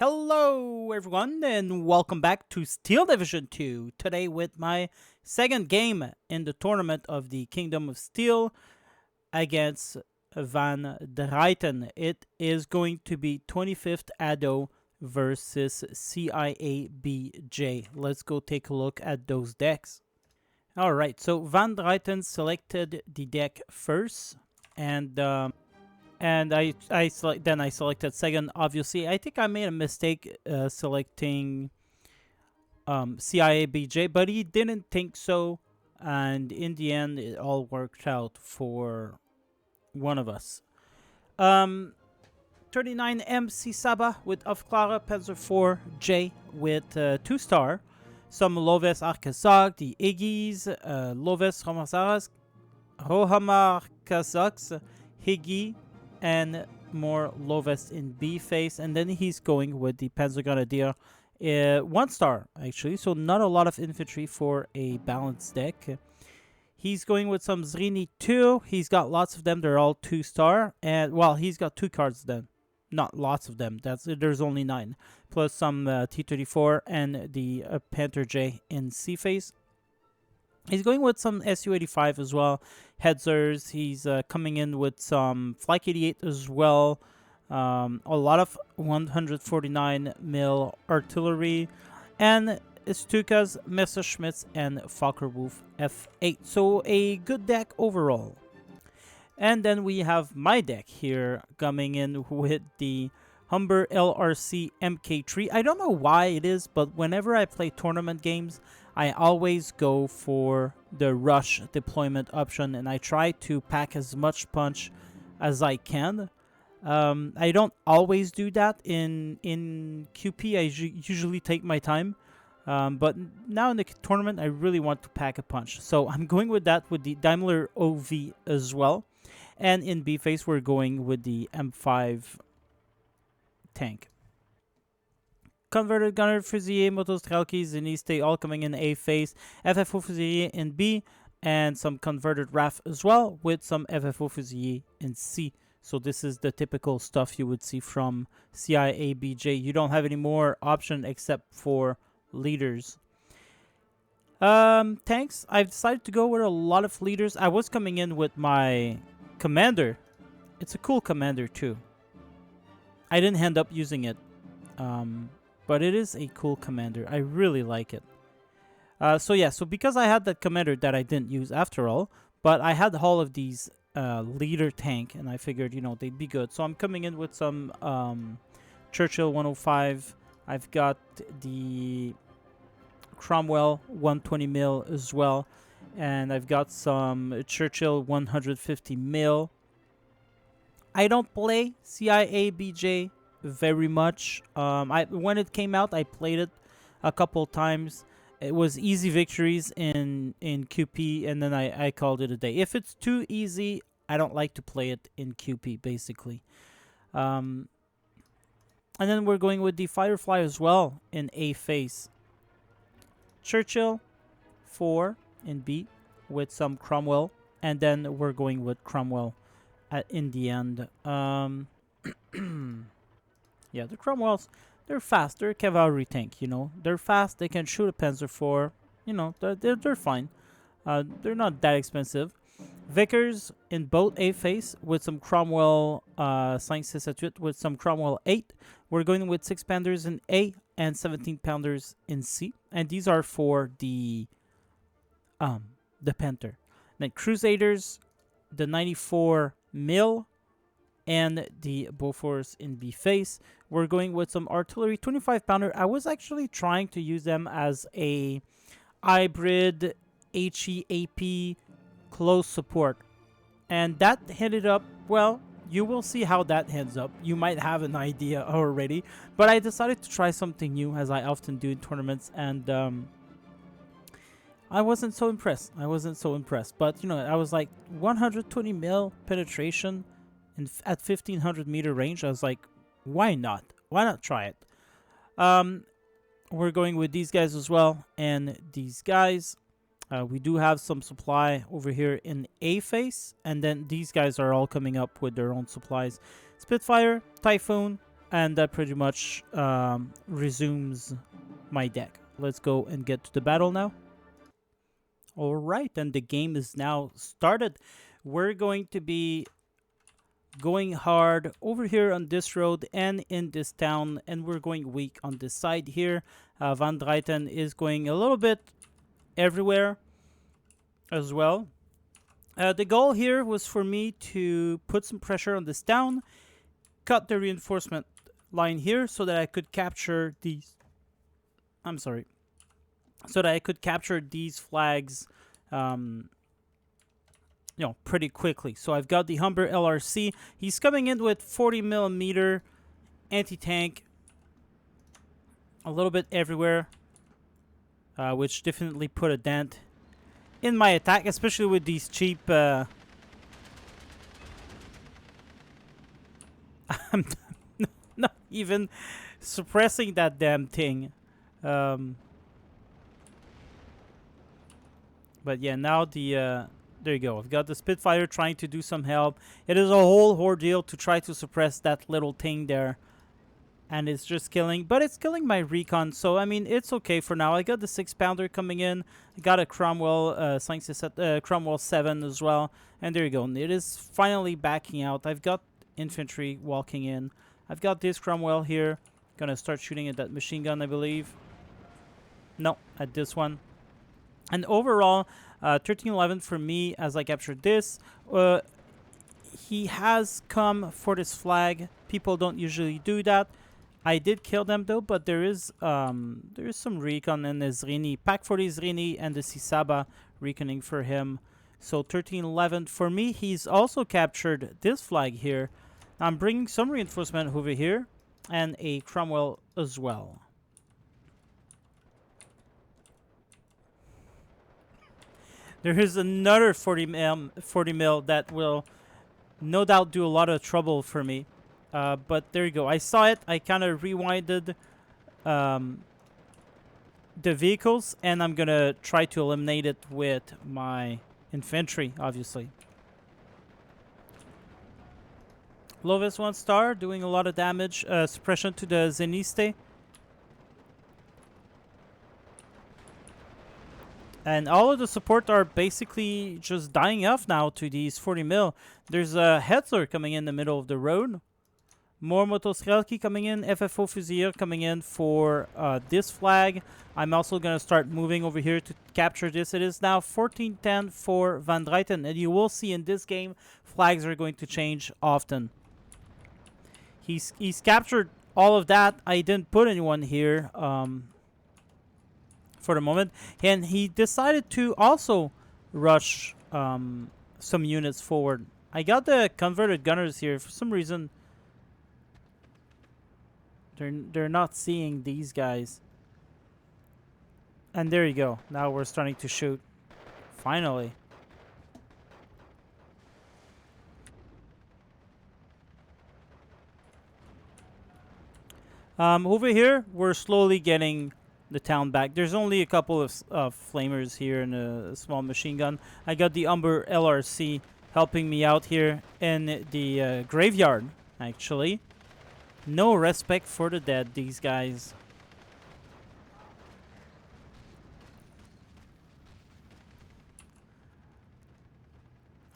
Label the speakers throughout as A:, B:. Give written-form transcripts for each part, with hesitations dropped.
A: Hello everyone and welcome back to Steel Division 2. Today with my second game in the tournament of the Kingdom of Steel against Van Dryten. It is going to be 25th Addo versus CIABJ. Let's go take a look at those decks. Alright, so Van Dryten selected the deck first and I selected second. Obviously, I think I made a mistake selecting CIABJ, but he didn't think so, and in the end, it all worked out for one of us. 39 MC Saba with Afklara, Panzer 4 J with 2-star, some Loves Arkazak, the Iggy's, Loves Rohamar Kazakhs, Higgy, and more Loves in B face, and then he's going with the Panzergrenadier, 1-star actually, so not a lot of infantry for a balanced deck. He's going with some Zrini 2. He's got lots of them. They're all 2-star, and well, he's got 2 cards then, not lots of them. There's only 9, plus some T-34 and the Panther J in C face. He's going with some Su-85 as well, Hetzers. He's coming in with some Flak 88 as well. A lot of 149 mil artillery, and Stukas, Messerschmitts, and Focke-Wulf F8. So a good deck overall. And then we have my deck here coming in with the Humber LRC MK3. I don't know why it is, but whenever I play tournament games, I always go for the rush deployment option, and I try to pack as much punch as I can. I don't always do that in QP. I usually take my time, but now in the tournament, I really want to pack a punch. So I'm going with that with the Daimler OV as well. And in B face, we're going with the M5 tank. Converted Gunner, Fusilier, Motostrelki, Zeniste, all coming in A phase. FFO Fusilier in B, and some converted RAF as well, with some FFO Fusilier in C. So this is the typical stuff you would see from CIABJ. You don't have any more option except for leaders. Tanks, I've decided to go with a lot of leaders. I was coming in with my commander. It's a cool commander too. I didn't end up using it. But it is a cool commander. I really like it. So because I had that commander that I didn't use after all, but I had all of these leader tank, and I figured, you know, they'd be good. So I'm coming in with some Churchill 105. I've got the Cromwell 120 mil as well, and I've got some Churchill 150 mil. I don't play CIABJ very much. When it came out, I played it a couple times. It was easy victories in QP, and then I called it a day. If it's too easy, I don't like to play it in QP, basically. And then we're going with the Firefly as well in A face. Churchill 4 in B with some Cromwell, and then we're going with Cromwell in the end. Yeah, the Cromwells, they're fast. They're a cavalry tank, you know. They're fast. They can shoot a Panzer IV. You know, they're fine. They're not that expensive. Vickers in both A face with some Cromwell 5-6-7 with some Cromwell 8. We're going with 6 Pounders in A and 17 Pounders in C. And these are for the Panther. Then Crusaders, the 94 mil, and the Bofors in B face. We're going with some artillery, 25 pounder. I was actually trying to use them as a hybrid HEAP close support, and that ended up, well, you will see how that ends up. You might have an idea already, but I decided to try something new, as I often do in tournaments, and I wasn't so impressed. But you know, I was like 120 mil penetration at 1500 meter range. I was like, why not? Why not try it? We're going with these guys as well, and these guys. We do have some supply over here in A face, and then these guys are all coming up with their own supplies. Spitfire, Typhoon, And that pretty much resumes my deck. Let's go and get to the battle now. All right, and the game is now started. We're going to be going hard over here on this road and in this town, and we're going weak on this side here. Van Dryten is going a little bit everywhere as well. The goal here was for me to put some pressure on this town, cut the reinforcement line here so that I could capture these. I'm sorry. So that I could capture these flags, pretty quickly. So I've got the Humber LRC. He's coming in with 40mm anti-tank, a little bit everywhere, which definitely put a dent in my attack, especially with these cheap. I'm not even suppressing that damn thing. But yeah, now the there you go. I've got the Spitfire trying to do some help. It is a whole ordeal to try to suppress that little thing there. And it's just killing. But it's killing my recon. So, I mean, it's okay for now. I got the 6-pounder coming in. I got a Cromwell, Cromwell 7 as well. And there you go. It is finally backing out. I've got infantry walking in. I've got this Cromwell here. Gonna start shooting at that machine gun, I believe. No, at this one. And overall, 1311 for me as I captured this. He has come for this flag. People don't usually do that. I did kill them though, but there is some recon in the Zrini. Pack for the Zrini and the Sisaba reconning for him. So 1311 for me. He's also captured this flag here. I'm bringing some reinforcement over here and a Cromwell as well. There is another 40 mil that will no doubt do a lot of trouble for me. But there you go. I saw it. I kind of rewinded the vehicles, and I'm going to try to eliminate it with my infantry, obviously. Lovis 1 star, doing a lot of damage. Suppression to the Zeniste. And all of the support are basically just dying off now to these 40 mil. There's a Hetzler coming in the middle of the road. More Motostrelki coming in. FFO Fusilier coming in for this flag. I'm also going to start moving over here to capture this. It is now 14-10 for Van Dryten. And you will see in this game, flags are going to change often. He's captured all of that. I didn't put anyone here. For the moment, and he decided to also rush some units forward. I got the converted gunners here. For some reason, they're not seeing these guys. And there you go. Now we're starting to shoot. Finally. Over here, we're slowly getting the town back. There's only a couple of flamers here and a small machine gun. I got the Umber LRC helping me out here in the graveyard, actually. No respect for the dead, these guys.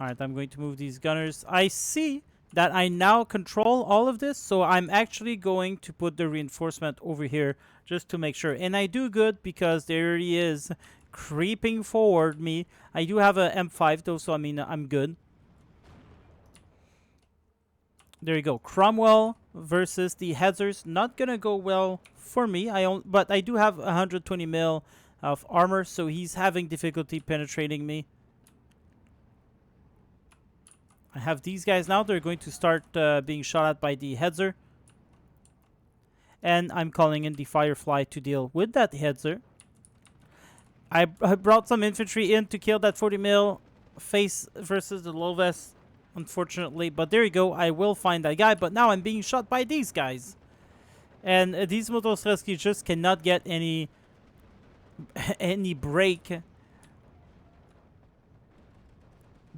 A: Alright, I'm going to move these gunners. I see that I now control all of this, so I'm actually going to put the reinforcement over here just to make sure. And I do good because there he is creeping forward me. I do have a M5 though, so I mean, I'm good. There you go. Cromwell versus the Hetzers. Not gonna go well for me. But I do have 120 mil of armor, so he's having difficulty penetrating me. I have these guys now. They're going to start being shot at by the Hetzer. And I'm calling in the Firefly to deal with that Hetzer. I brought some infantry in to kill that 40 mil face versus the Loves, unfortunately. But there you go. I will find that guy. But now I'm being shot by these guys. And these Motostrelki just cannot get any break.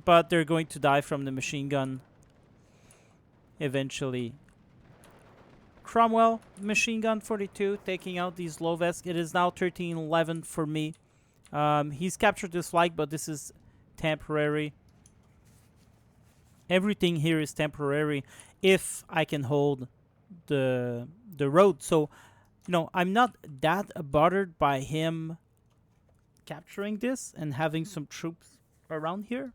A: But they're going to die from the machine gun eventually. Cromwell, machine gun 42, taking out these low vests. It is now 13-11 for me. He's captured this flag, but this is temporary. Everything here is temporary if I can hold the road. So, you know, I'm not that bothered by him capturing this and having some troops around here.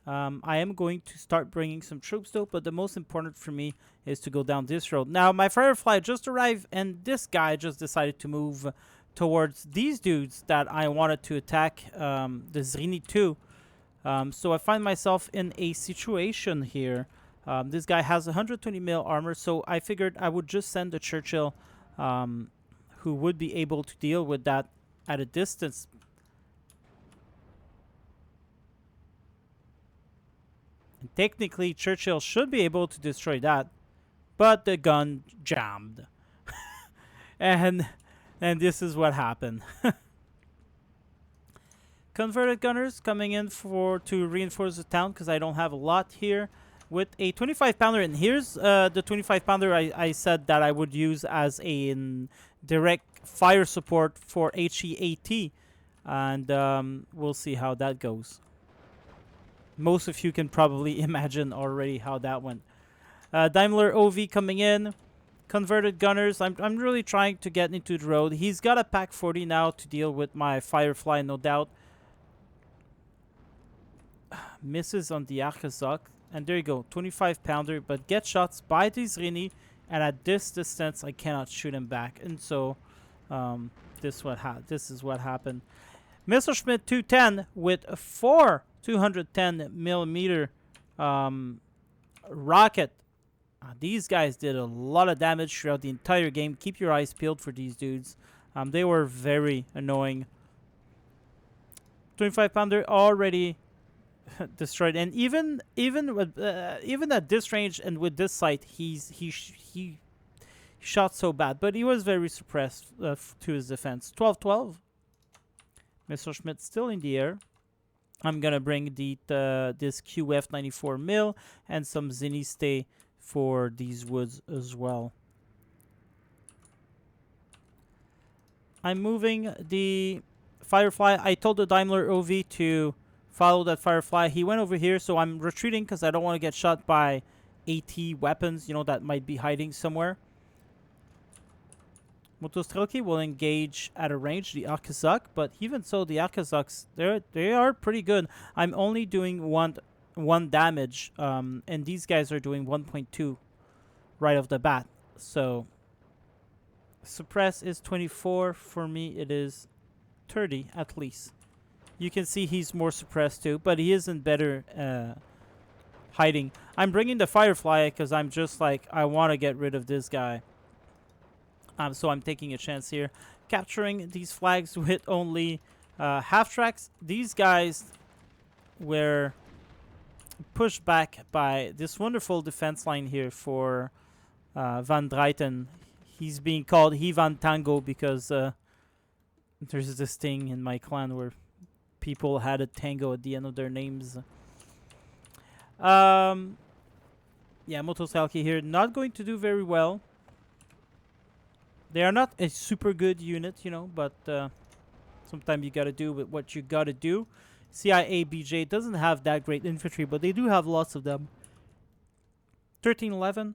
A: I am going to start bringing some troops though, but the most important for me is to go down this road. Now, my Firefly just arrived, and this guy just decided to move towards these dudes that I wanted to attack, the Zrini 2. So I find myself in a situation here. This guy has 120 mil armor, so I figured I would just send a Churchill who would be able to deal with that at a distance. And technically, Churchill should be able to destroy that, but the gun jammed. and this is what happened. Converted gunners coming in to reinforce the town because I don't have a lot here. With a 25 pounder, and here's the 25 pounder I said that I would use as a direct fire support for HEAT, and we'll see how that goes. Most of you can probably imagine already how that went. Daimler OV coming in. Converted gunners. I'm really trying to get into the road. He's got a Pack 40 now to deal with my Firefly, no doubt. Misses on the Arkezok. And there you go, 25 pounder, but get shots by the Zrini, and at this distance I cannot shoot him back. And so this is what happened. Messerschmitt 210 with 4 210 millimeter rocket. These guys did a lot of damage throughout the entire game. Keep your eyes peeled for these dudes. They were very annoying. 25 pounder already destroyed, and even at this range and with this sight, he shot so bad, but he was very suppressed to his defense. 12-12. Messerschmitt still in the air. I'm gonna bring this QF 94 mil and some Zinni stay for these woods as well. I'm moving the Firefly. I told the Daimler OV to follow that Firefly. He went over here, so I'm retreating because I don't want to get shot by AT weapons, you know, that might be hiding somewhere. Motostrelki will engage at a range, the Arkezok, but even so, the Arkezoks, they are pretty good. I'm only doing one damage, and these guys are doing 1.2 right off the bat. So, suppress is 24. For me, it is 30 at least. You can see he's more suppressed too, but he isn't better hiding. I'm bringing the Firefly because I'm just like, I want to get rid of this guy. So I'm taking a chance here. Capturing these flags with only half tracks. These guys were pushed back by this wonderful defense line here for Van Dryten. He's being called Hivan Tango because there's this thing in my clan where people had a tango at the end of their names. Yeah, Motosalki here not going to do very well. They are not a super good unit, you know, but sometimes you gotta do with what you gotta do. CIA BJ doesn't have that great infantry, but they do have lots of them. 13-11.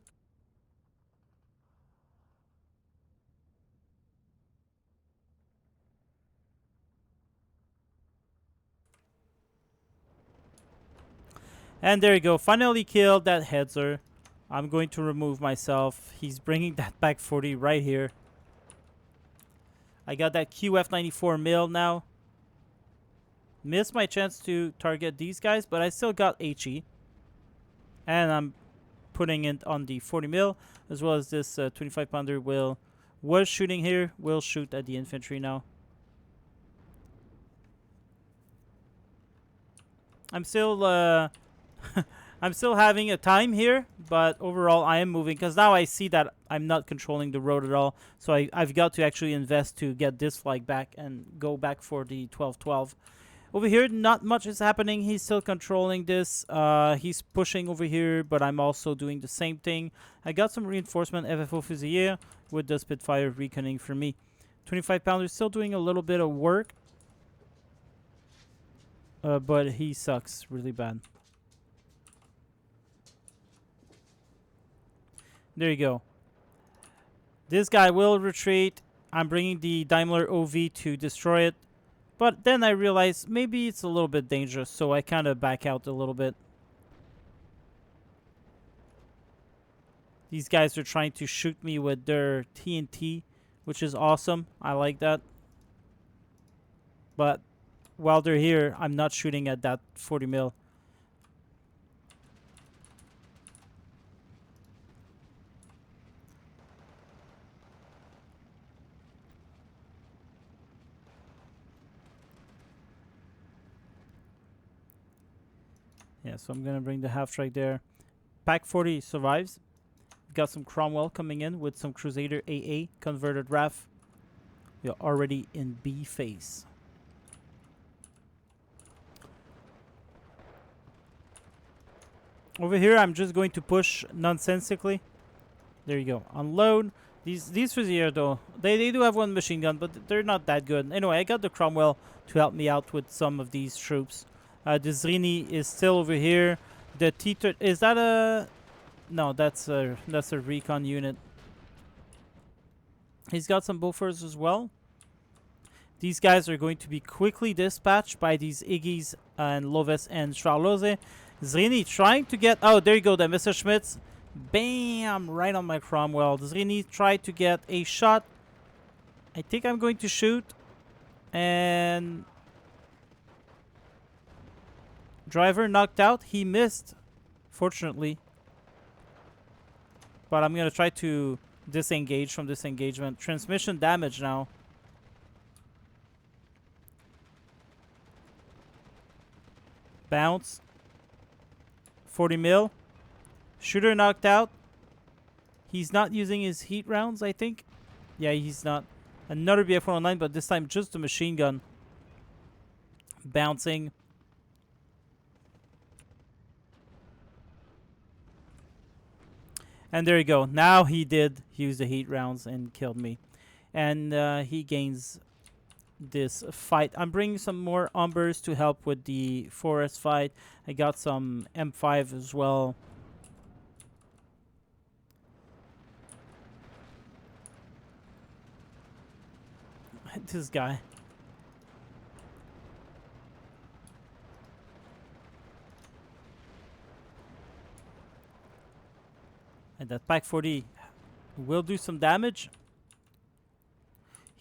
A: And there you go. Finally killed that Hetzer. I'm going to remove myself. He's bringing that back 40 right here. I got that QF 94 mil now. Missed my chance to target these guys, but I still got HE. And I'm putting it on the 40 mil, as well as this 25 pounder was shooting here. Will shoot at the infantry now. I'm still I'm still having a time here, but overall I am moving because now I see that I'm not controlling the road at all. So I've got to actually invest to get this flag back and go back for the 12-12. Over here, not much is happening. He's still controlling this. He's pushing over here, but I'm also doing the same thing. I got some reinforcement FFO Fusilier with the Spitfire reconning for me. 25 pounder still doing a little bit of work. But he sucks really bad. There you go. This guy will retreat. I'm bringing the Daimler OV to destroy it. But then I realized maybe it's a little bit dangerous, so I kind of back out a little bit. These guys are trying to shoot me with their TNT, which is awesome. I like that. But while they're here, I'm not shooting at that 40 mil. Yeah, so I'm going to bring the half-strike there. Pack 40 survives. We've got some Cromwell coming in with some Crusader AA, converted RAF. We're already in B phase. Over here, I'm just going to push nonsensically. There you go. Unload. These Fusilier, though, they do have one machine gun, but they're not that good. Anyway, I got the Cromwell to help me out with some of these troops. The Zrini is still over here. The T-30, is that a... No, that's a recon unit. He's got some Bofors as well. These guys are going to be quickly dispatched by these Iggy's and Loves and Charloze. Zrini trying to get... Oh, there you go, the Messerschmitts. Bam! Right on my Cromwell. Zrini tried to get a shot. I think I'm going to shoot. And... Driver knocked out. He missed, fortunately. But I'm going to try to disengage from this engagement. Transmission damage now. Bounce. 40 mil. Shooter knocked out. He's not using his heat rounds, I think. Yeah, he's not. Another BF-109, but this time just a machine gun. Bouncing. And there you go. Now he did use the heat rounds and killed me. And he gains this fight. I'm bringing some more Umbers to help with the forest fight. I got some M5 as well. This guy. And that Pack 40 will do some damage.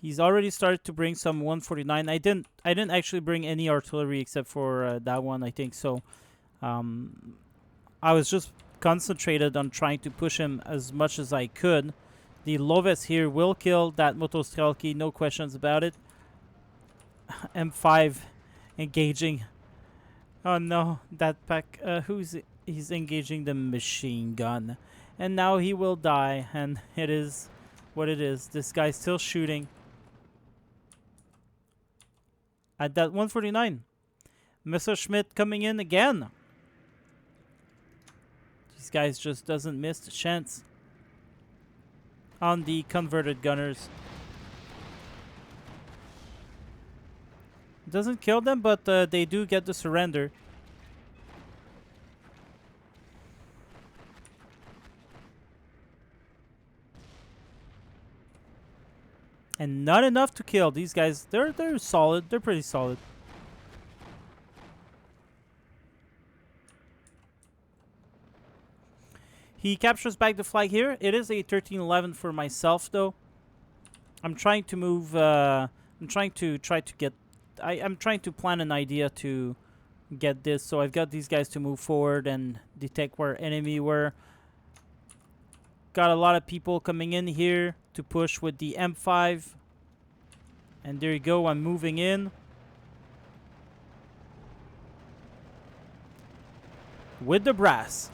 A: He's already started to bring some 149. I didn't actually bring any artillery except for that one, I think. So I was just concentrated on trying to push him as much as I could. The Loves here will kill that Motostrelki, no questions about it. M5 engaging. Oh no, that Pack. He's engaging the machine gun. And now he will die, and it is what it is. This guy's still shooting at that 149. Messerschmitt coming in again. These guys just doesn't miss the chance on the converted gunners. Doesn't kill them, but they do get the surrender. And not enough to kill these guys. They're solid. They're pretty solid. He captures back the flag here. It is a 1311 for myself, though. I'm trying to move. I'm trying to get. I'm trying to plan an idea to get this. So I've got these guys to move forward and detect where enemy were. Got a lot of people coming in here to push with the M5. And there you go, I'm moving in. With the brass.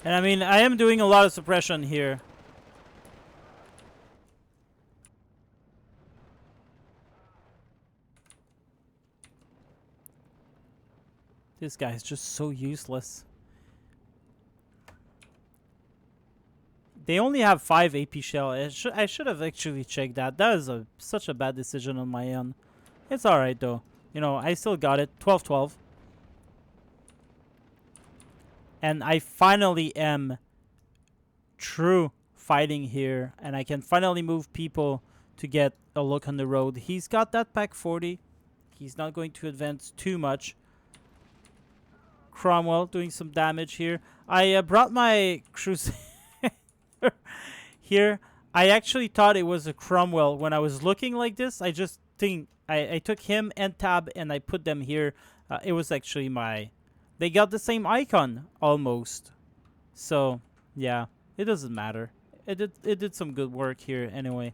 A: And I mean, I am doing a lot of suppression here. This guy is just so useless. They only have 5 AP shell. I should have actually checked that. That is such a bad decision on my end. It's alright though. You know, I still got it. 12-12. And I finally am true fighting here. And I can finally move people to get a look on the road. He's got that pack 40. He's not going to advance too much. Cromwell doing some damage here. I brought my crusader here. I actually thought it was a Cromwell when I was looking like this. I just think I took him and Tab and I put them here. It was actually my... They got the same icon almost. So yeah, it doesn't matter. It did some good work here anyway.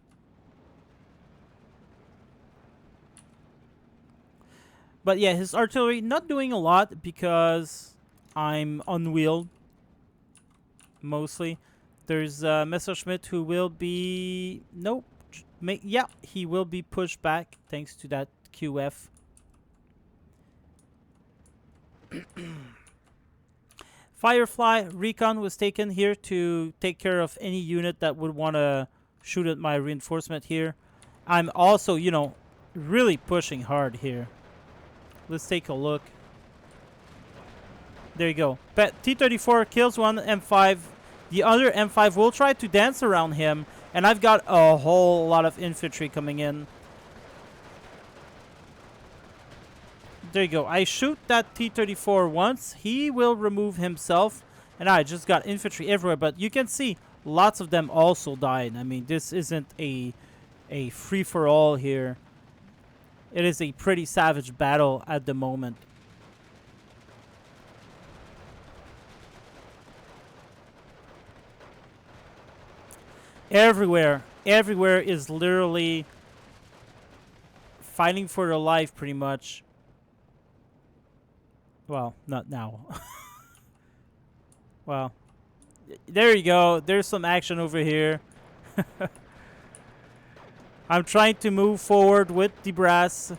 A: But yeah, his artillery not doing a lot because I'm unwheeled mostly. There's Messerschmitt who will be... Nope. Yeah, he will be pushed back thanks to that QF. Firefly Recon was taken here to take care of any unit that would want to shoot at my reinforcement here. I'm also, you know, really pushing hard here. Let's take a look. There you go. T-34 kills one M5. The other M5 will try to dance around him. And I've got a whole lot of infantry coming in. There you go. I shoot that T-34 once. He will remove himself. And I just got infantry everywhere. But you can see lots of them also died. I mean, this isn't a free-for-all here. It is a pretty savage battle at the moment. Everywhere is literally fighting for their life pretty much. Well, not now. Well, there you go. There's some action over here. I'm trying to move forward with the brass.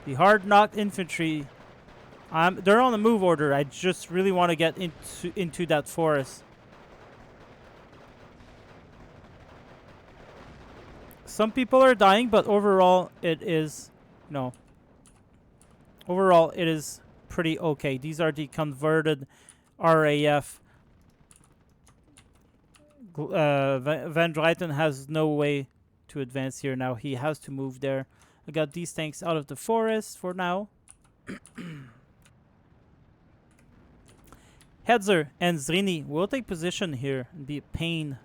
A: The hard-knocked infantry. They're on the move order. I just really want to get into that forest. Some people are dying, but overall it is... No. Overall it is pretty okay. These are the converted RAF. Van Dryten has no way to advance here now. He has to move there. I got these tanks out of the forest for now. Hetzer and Zrini will take position here and be a pain.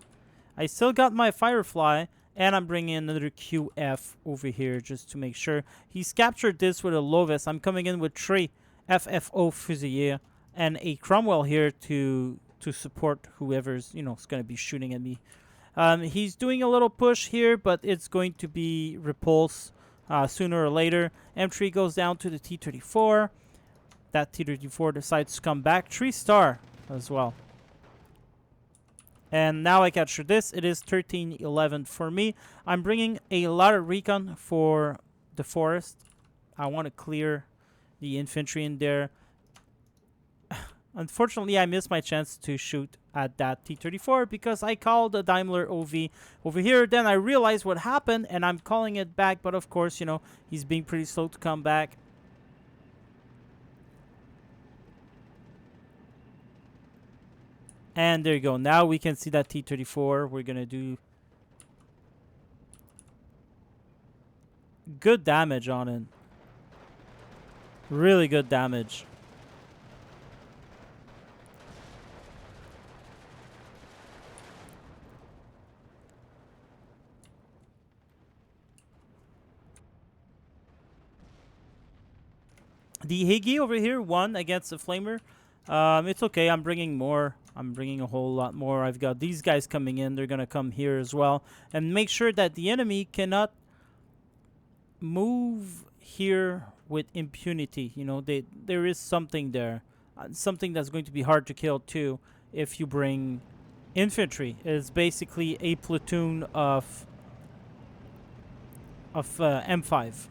A: I still got my Firefly, and I'm bringing another QF over here just to make sure. He's captured this with a Lovis. I'm coming in with 3 FFO Fusilier and a Cromwell here to support whoever's, you know, is going to be shooting at me. He's doing a little push here, but it's going to be repulse sooner or later. M3 goes down to the T-34. That T-34 decides to come back. 3-star as well. And now I capture this. It is 13-11 for me. I'm bringing a lot of recon for the forest. I want to clear the infantry in there. Unfortunately, I missed my chance to shoot at that T-34 because I called a Daimler OV over here. Then I realized what happened, and I'm calling it back. But of course, you know, he's being pretty slow to come back. And there you go. Now we can see that T-34. We're going to do good damage on it. Really good damage. The Higgy over here won against the Flamer. It's okay. I'm bringing more. I'm bringing a whole lot more. I've got these guys coming in. They're going to come here as well. And make sure that the enemy cannot move here with impunity. You know, there is something there. something that's going to be hard to kill too if you bring infantry. It's basically a platoon of M5,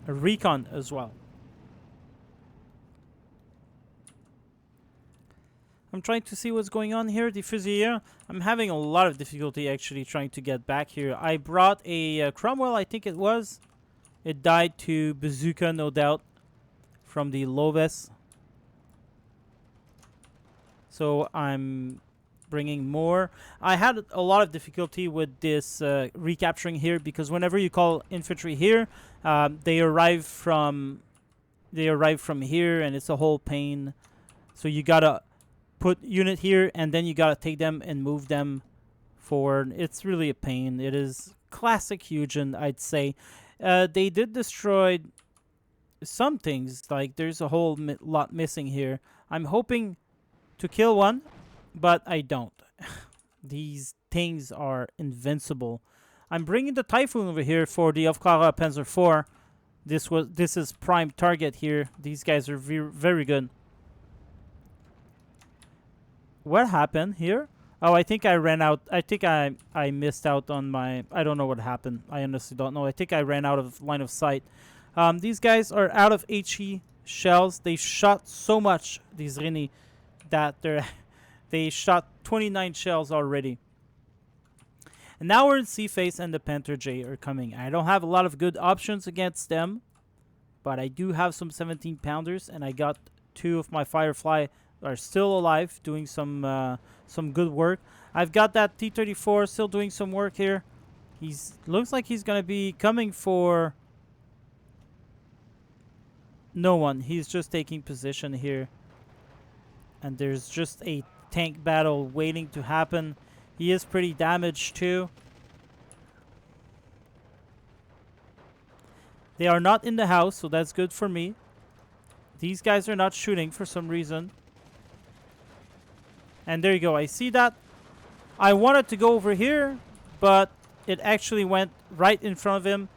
A: a recon as well. I'm trying to see what's going on here. The Fusilier, I'm having a lot of difficulty actually trying to get back here. I brought a Cromwell, I think it was. It died to Bazooka, no doubt, from the Loves. So I'm bringing more. I had a lot of difficulty with this recapturing here because whenever you call infantry here, they arrive from here, and it's a whole pain. So you gotta put unit here, and then you gotta take them and move them forward. It's really a pain. It is classic Eugen, I'd say. They did destroy some things. Like there's a whole lot missing here. I'm hoping to kill one, but I don't. These things are invincible. I'm bringing the Typhoon over here for the Ofkara Panzer IV. This is prime target here. These guys are very good. What happened here? Oh, I think I ran out. I think I missed out on my... I don't know what happened. I honestly don't know. I think I ran out of line of sight. These guys are out of HE shells. They shot so much, these Rini, that they shot 29 shells already. And now we're in Seaface, and the Panther J are coming. I don't have a lot of good options against them, but I do have some 17-pounders, and I got 2 of my Firefly are still alive, doing some good work. I've got that T-34 still doing some work here. Looks like he's gonna be coming for no one. He's just taking position here, and there's just a tank battle waiting to happen. He is pretty damaged too. They are not in the house, so that's good for me. These guys are not shooting for some reason. And there you go. I see that. I wanted to go over here, but it actually went right in front of him.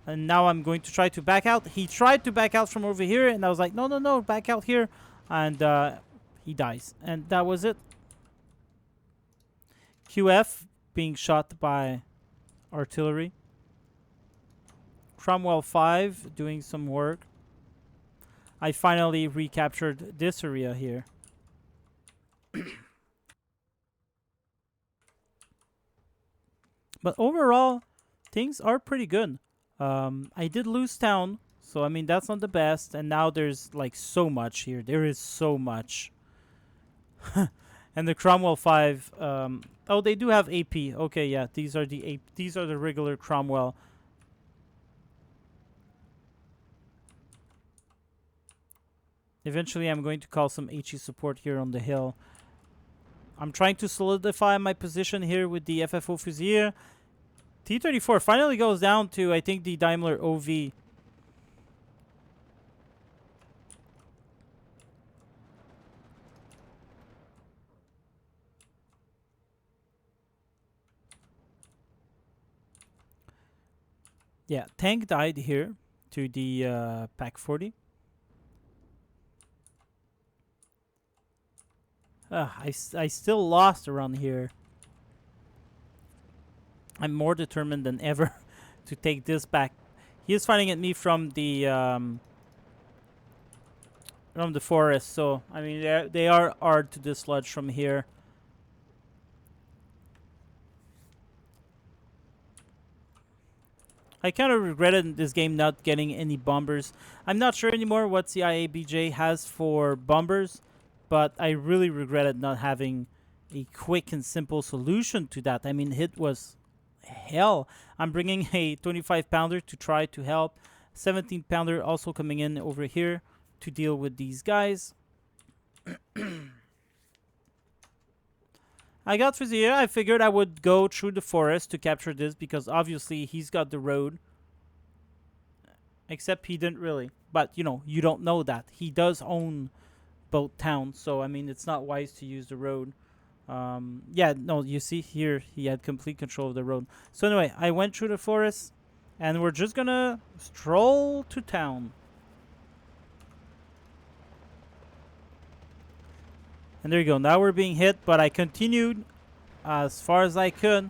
A: And now I'm going to try to back out. He tried to back out from over here, and I was like, no, no, no, back out here. And he dies. And that was it. QF being shot by artillery. Cromwell 5 doing some work. I finally recaptured this area here. But overall, things are pretty good. I did lose town, so I mean that's not the best. And now there's like so much here. There is so much. And the Cromwell 5. Oh, they do have AP. Okay, yeah, these are the regular Cromwell. Eventually, I'm going to call some HE support here on the hill. I'm trying to solidify my position here with the FFO Fusilier. T-34 finally goes down to, I think, the Daimler OV. Yeah, tank died here to the Pack 40. I still lost around here. I'm more determined than ever to take this back. He is fighting at me from the forest, so I mean they are hard to dislodge from here. I kind of regretted in this game not getting any bombers. I'm not sure anymore what CIABJ has for bombers, but I really regretted not having a quick and simple solution to that. I mean, it was hell. I'm bringing a 25-pounder to try to help. 17-pounder also coming in over here to deal with these guys. I got Fusilier. I figured I would go through the forest to capture this because obviously he's got the road. Except he didn't really. But, you know, you don't know that. He does own both towns, so I mean it's not wise to use the road. Yeah, no, you see here he had complete control of the road. So anyway, I went through the forest, and we're just gonna stroll to town. And there you go. Now we're being hit, but I continued as far as I could.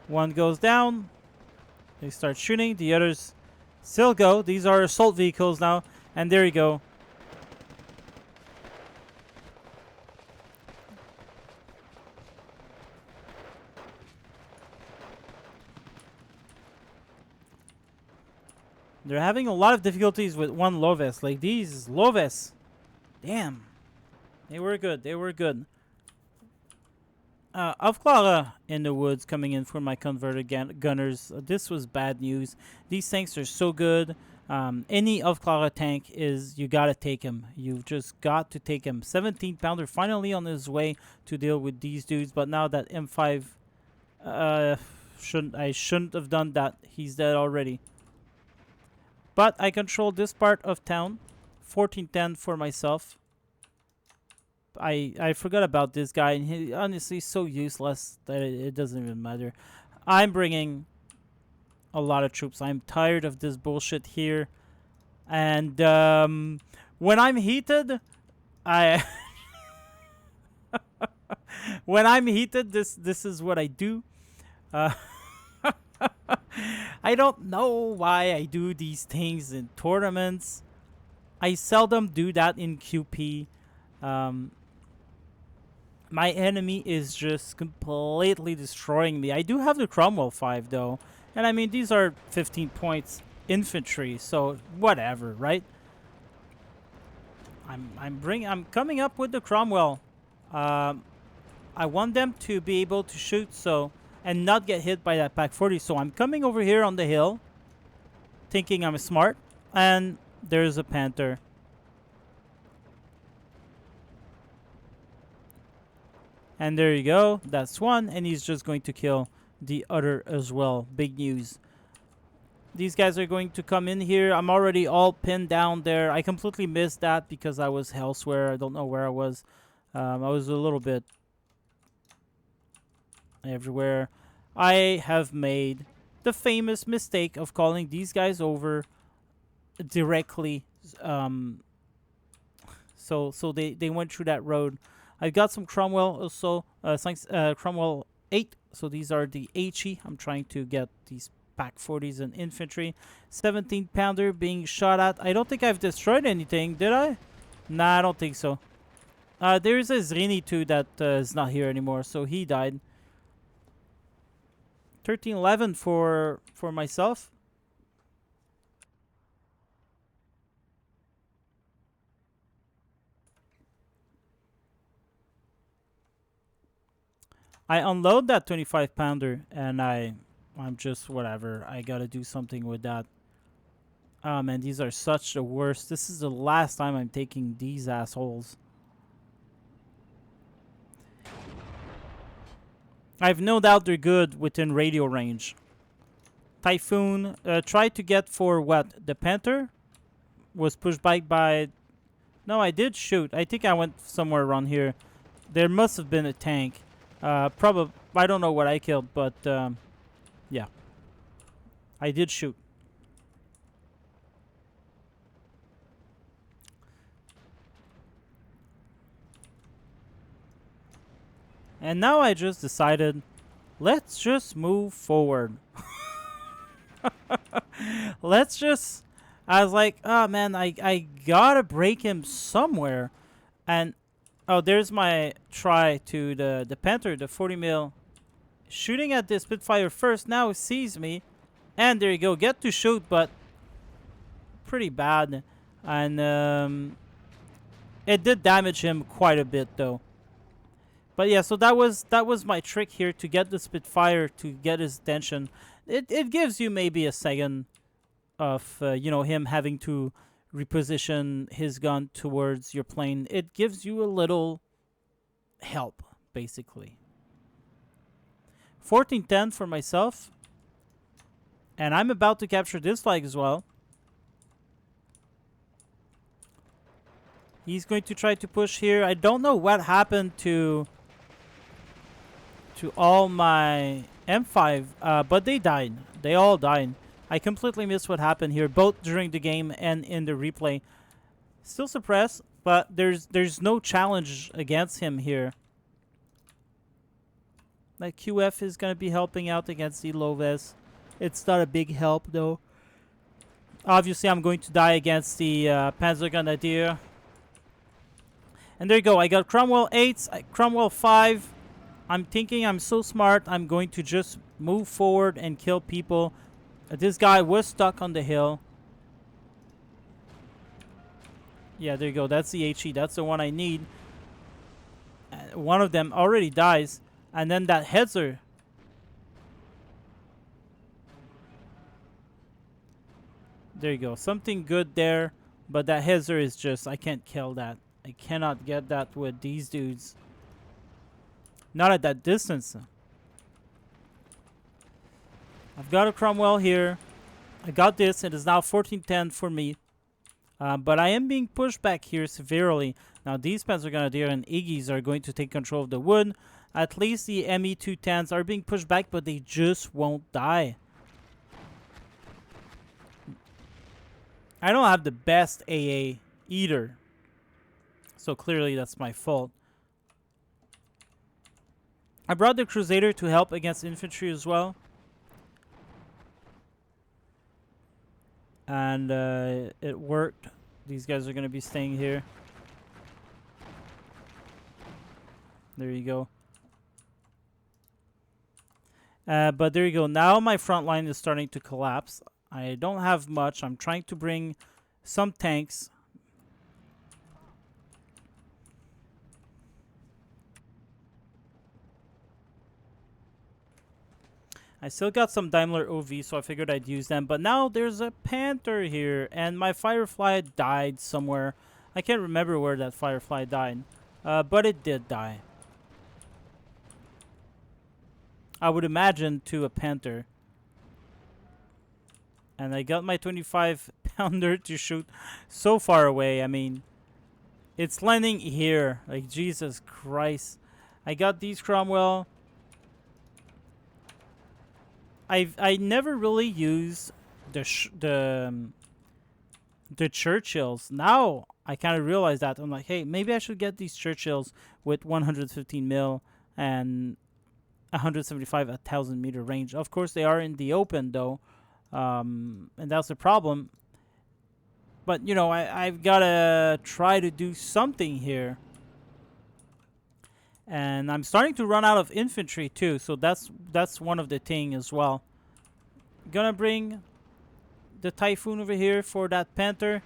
A: One goes down. They start shooting. The others still go. These are assault vehicles now. And there you go. They're having a lot of difficulties with one Loves. Like these Loves. Damn. They were good. They were good. Avklara in the woods coming in for my converted gunners. This was bad news. These tanks are so good. Any Avklara tank is, you gotta take him. You've just got to take him. 17 pounder finally on his way to deal with these dudes. But now that M5, I shouldn't have done that. He's dead already. But I control this part of town. 1410 for myself. I forgot about this guy, and he honestly is so useless that it doesn't even matter. I'm bringing a lot of troops. I'm tired of this bullshit here. And when I'm heated, when I'm heated, this is what I do. I don't know why I do these things in tournaments. I seldom do that in QP. My enemy is just completely destroying me. I do have the Cromwell 5 though. And I mean, these are 15 points infantry, so whatever, right? I'm coming up with the Cromwell. I want them to be able to shoot and not get hit by that Pack 40. So I'm coming over here on the hill, thinking I'm smart, and there's a Panther. And there you go. That's one. And he's just going to kill the other as well. Big news. These guys are going to come in here. I'm already all pinned down there. I completely missed that because I was elsewhere. I don't know where I was. I was a little bit everywhere. I have made the famous mistake of calling these guys over directly. So they went through that road. I've got some Cromwell also, Cromwell 8. So these are the HE. I'm trying to get these Pack 40s and infantry. 17 pounder being shot at. I don't think I've destroyed anything, did I? Nah, I don't think so. There's a Zrini too that is not here anymore, so he died. 1311 for myself. I unload that 25 pounder and I'm just whatever. I gotta do something with that. Oh man, these are such the worst. This is the last time I'm taking these assholes. I've no doubt they're good within radio range. Typhoon tried to get for what? The Panther was pushed back by... No, I did shoot. I think I went somewhere around here. There must have been a tank. Probably, I don't know what I killed, but yeah, I did shoot. And now I just decided, let's just move forward. Let's just, I was like, oh man, I gotta break him somewhere. And oh, there's my try to the Panther, the 40 mil. Shooting at the Spitfire first, now sees me. And there you go, get to shoot, but pretty bad. And it did damage him quite a bit though. But yeah, so that was my trick here to get the Spitfire to get his attention. It gives you maybe a second of you know, him having to reposition his gun towards your plane. It gives you a little help, basically. 1410 for myself. And I'm about to capture this flag as well. He's going to try to push here. I don't know what happened to all my M5, but they died. They all died. I completely missed what happened here, both during the game and in the replay. Still suppressed, but there's no challenge against him here. Like QF is gonna be helping out against the Loves. It's not a big help though. Obviously, I'm going to die against the Panzer Grenadier. And there you go. I got Cromwell 8, Cromwell 5. I'm thinking I'm so smart. I'm going to just move forward and kill people. This guy was stuck on the hill. Yeah, there you go. That's the HE. That's the one I need. One of them already dies. And then that Hetzer. There you go. Something good there. But that Hetzer is just... I can't kill that. I cannot get that with these dudes. Not at that distance. I've got a Cromwell here. I got this. It is now 14-10 for me. But I am being pushed back here severely. Now these Panzer Grenadier and Iggy's are going to take control of the wood. At least the ME-210s are being pushed back, but they just won't die. I don't have the best AA either. So clearly that's my fault. I brought the Crusader to help against infantry as well. And it worked. These guys are going to be staying here. There you go. But there you go. Now my front line is starting to collapse. I don't have much. I'm trying to bring some tanks. I still got some Daimler OV, so I figured I'd use them. But now there's a Panther here, and my Firefly died somewhere. I can't remember where that Firefly died, but it did die. I would imagine to a Panther. And I got my 25-pounder to shoot so far away. I mean, it's landing here. Like, Jesus Christ. I got these Cromwell. I never really used the Churchills. Now I kind of realize that. I'm like, hey, maybe I should get these Churchills with 115 mil and 175 1,000 meter range. Of course, they are in the open though, and that's the problem. But you know, I've gotta try to do something here. And I'm starting to run out of infantry too, so that's one of the thing as well. Gonna bring the Typhoon over here for that Panther.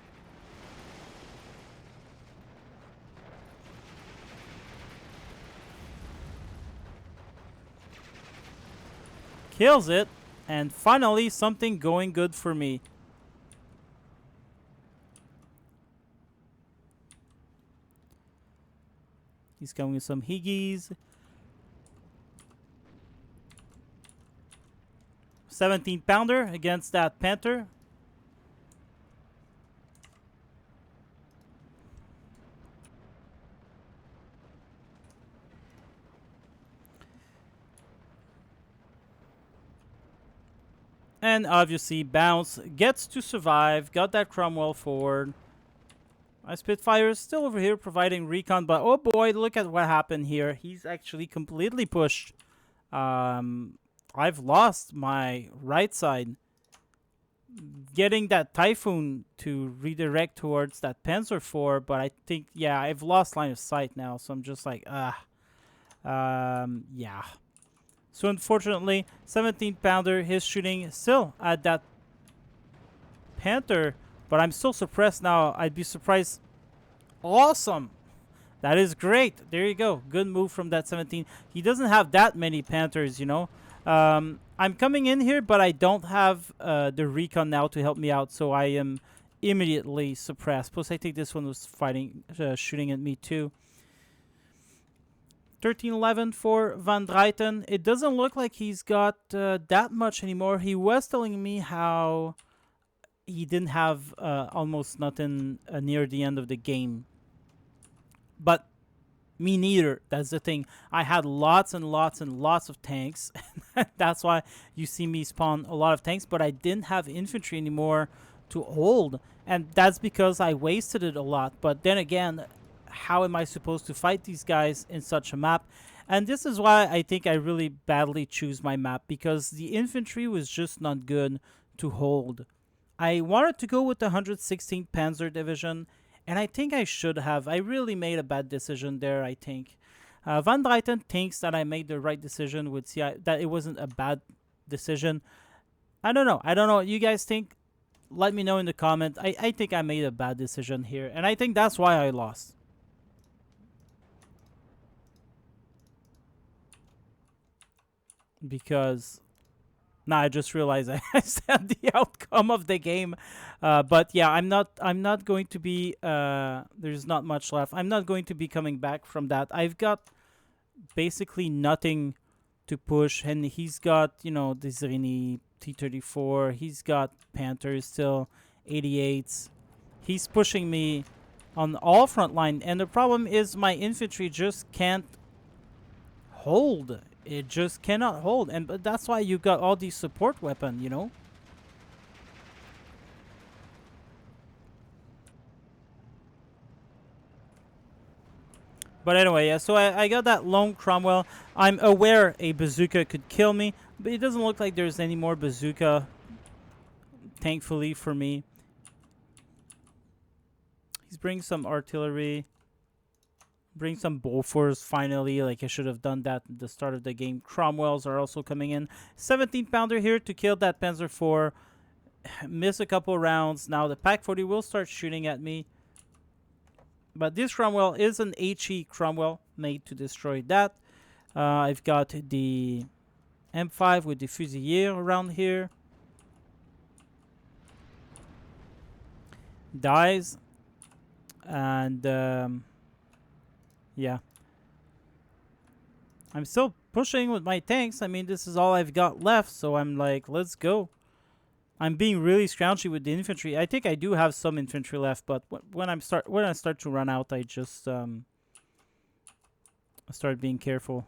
A: Kills it, and finally something going good for me. He's coming with some Higgies. 17-pounder against that Panther. And obviously Bounce gets to survive. Got that Cromwell forward. My Spitfire is still over here providing recon, but oh boy, look at what happened here. He's actually completely pushed. I've lost my right side. Getting that Typhoon to redirect towards that Panzer IV, but I think, yeah, I've lost line of sight now, so I'm just like, yeah. So unfortunately, 17-pounder, his shooting still at that Panther. But I'm still suppressed now. I'd be surprised. Awesome. That is great. There you go. Good move from that 17. He doesn't have that many Panthers, you know. I'm coming in here, but I don't have the recon now to help me out. So I am immediately suppressed. Plus, I think this one was fighting, shooting at me too. 13-11 for Van Dryten. It doesn't look like he's got that much anymore. He was telling me how he didn't have almost nothing near the end of the game. But me neither. That's the thing. I had lots and lots and lots of tanks. That's why you see me spawn a lot of tanks. But I didn't have infantry anymore to hold, and that's because I wasted it a lot. But then again, how am I supposed to fight these guys in such a map? And this is why I think I really badly choose my map, because the infantry was just not good to hold. I wanted to go with the 116th Panzer Division, and I think I should have. I really made a bad decision there, I think. Van Dryten thinks that I made the right decision with CI, that it wasn't a bad decision. I don't know. I don't know what you guys think. Let me know in the comment. I think I made a bad decision here, and I think that's why I lost. Because now I just realized I said the outcome of the game. But yeah, I'm not going to be there's not much left. I'm not going to be coming back from that. I've got basically nothing to push, and he's got, you know, the Zrini T-34. He's got Panthers still, 88s. He's pushing me on all front line, and the problem is my infantry just can't hold. It just cannot hold, and but that's why you got all these support weapon, you know. But anyway, yeah, so I got that lone Cromwell. I'm aware a bazooka could kill me, but it doesn't look like there's any more bazooka, thankfully for me. He's bringing some artillery. Bring some Bofors finally, like I should have done that at the start of the game. Cromwells are also coming in. 17 pounder here to kill that Panzer IV. Miss a couple rounds. Now the Pak 40 will start shooting at me. But this Cromwell is an HE Cromwell made to destroy that. I've got the M5 with the Fusilier around here. Dies. And yeah. I'm still pushing with my tanks. I mean, this is all I've got left, so I'm like, let's go. I'm being really scrounchy with the infantry. I think I do have some infantry left, but when I start to run out, I just start being careful.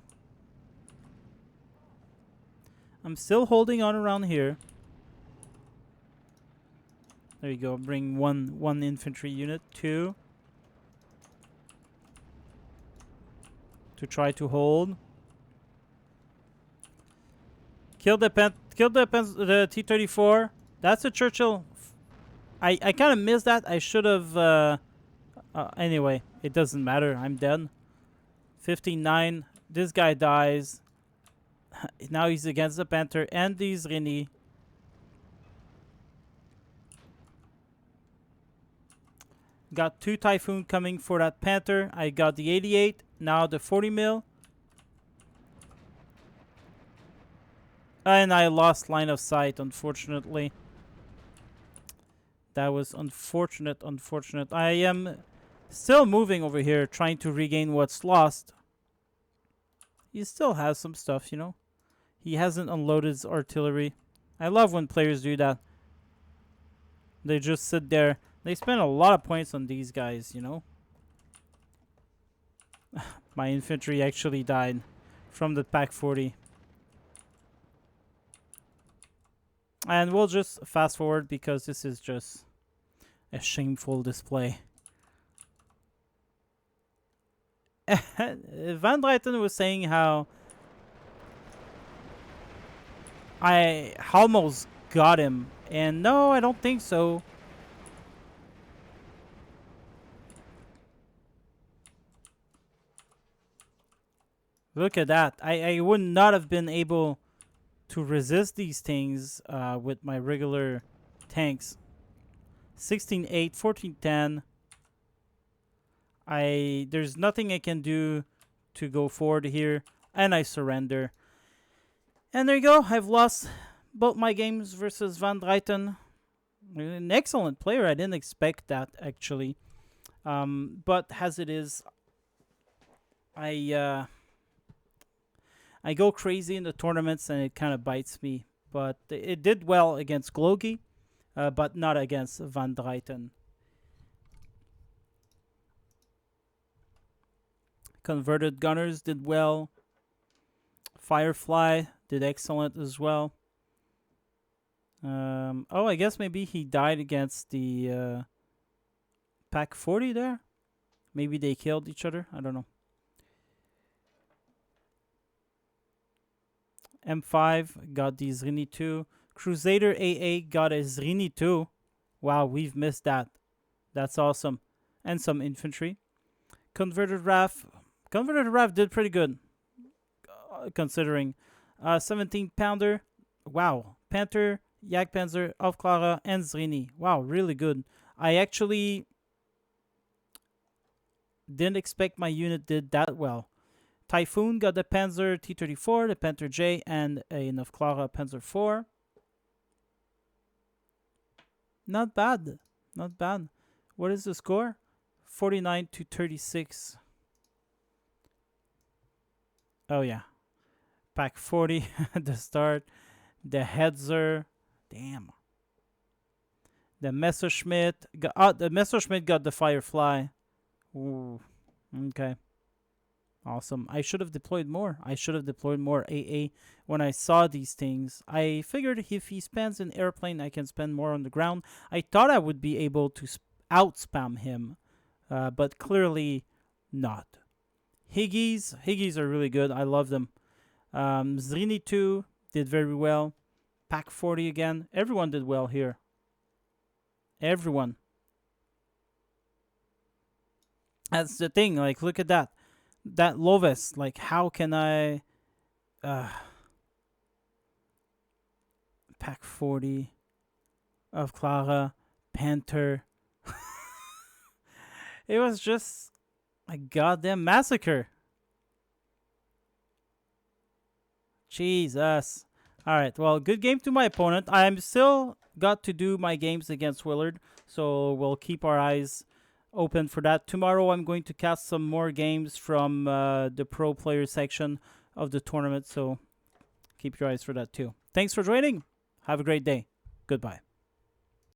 A: I'm still holding on around here. There you go. Bring one infantry unit, 2. To try to hold. Kill the T-34. That's a Churchill. I kind of missed that. I should have. Anyway, it doesn't matter. I'm dead. 59. This guy dies. Now he's against the Panther and the Zrini. Got 2 Typhoon coming for that Panther. I got the 88. Now the 40 mil. And I lost line of sight, unfortunately. That was unfortunate. I am still moving over here, trying to regain what's lost. He still has some stuff, you know. He hasn't unloaded his artillery. I love when players do that. They just sit there. They spend a lot of points on these guys, you know. My infantry actually died from the Pak 40. And we'll just fast forward because this is just a shameful display. Van Dryten was saying how I almost got him. And no, I don't think so. Look at that. I would not have been able to resist these things with my regular tanks. 16-8, 14-10. There's nothing I can do to go forward here. And I surrender. And there you go. I've lost both my games versus Van Dryten. An excellent player. I didn't expect that, actually. But as it is, I go crazy in the tournaments and it kind of bites me. But it did well against Glogi, but not against Van Dryten. Converted Gunners did well. Firefly did excellent as well. Oh, I guess maybe he died against the pack 40 there. Maybe they killed each other. I don't know. M5 got the Zrini 2. Crusader AA got a Zrini 2. Wow, we've missed that. That's awesome. And some infantry. Converted RAF. Converted RAF did pretty good, considering. 17 pounder. Wow. Panther, Jagdpanzer, Aufklärer, and Zrini. Wow, really good. I actually didn't expect my unit did that well. Typhoon got the Panzer T-34, the Panther J, and a Aufklärer Panzer 4. Not bad. Not bad. What is the score? 49 to 36. Oh, yeah. Pack 40 at the start. The Hetzer. Damn. The Messerschmitt. The Messerschmitt got the Firefly. Ooh. Okay. Awesome. I should have deployed more. I should have deployed more AA when I saw these things. I figured if he spans an airplane, I can spend more on the ground. I thought I would be able to out-spam him, but clearly not. Higgies are really good. I love them. Zrini 2 did very well. Pack 40 again. Everyone did well here. Everyone. That's the thing. Like, look at that. That Loves. Like, how can I... Pack 40. Of Clara. Panther. It was just a goddamn massacre. Jesus. Alright, well, good game to my opponent. I'm still got to do my games against Willard, so we'll keep our eyes open for that. Tomorrow I'm going to cast some more games from the pro player section of the tournament, so keep your eyes for that too. Thanks for joining. Have a great day. Goodbye.